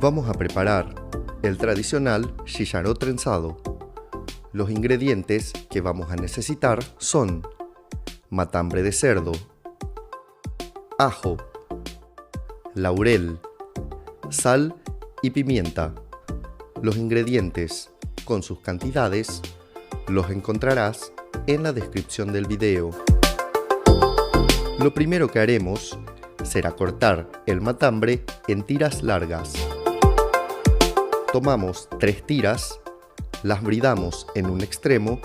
Vamos a preparar el tradicional chícharo trenzado. Los ingredientes que vamos a necesitar son matambre de cerdo, ajo, laurel, sal y pimienta. Los ingredientes con sus cantidades los encontrarás en la descripción del video. Lo primero que haremos será cortar el matambre en tiras largas. Tomamos 3 tiras, las bridamos en un extremo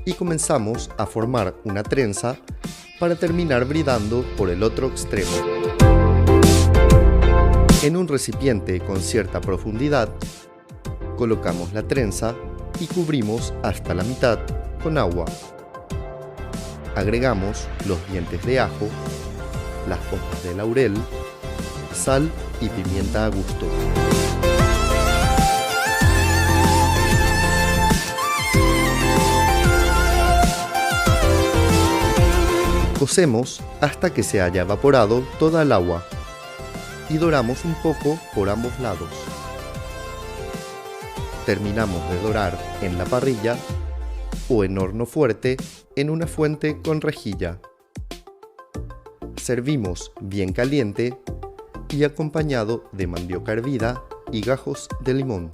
y comenzamos a formar una trenza para terminar bridando por el otro extremo. En un recipiente con cierta profundidad, colocamos la trenza y cubrimos hasta la mitad con agua. Agregamos los dientes de ajo, las hojas de laurel, sal y pimienta a gusto. Cocemos hasta que se haya evaporado toda el agua y doramos un poco por ambos lados. Terminamos de dorar en la parrilla o en horno fuerte en una fuente con rejilla. Servimos bien caliente y acompañado de mandioca hervida y gajos de limón.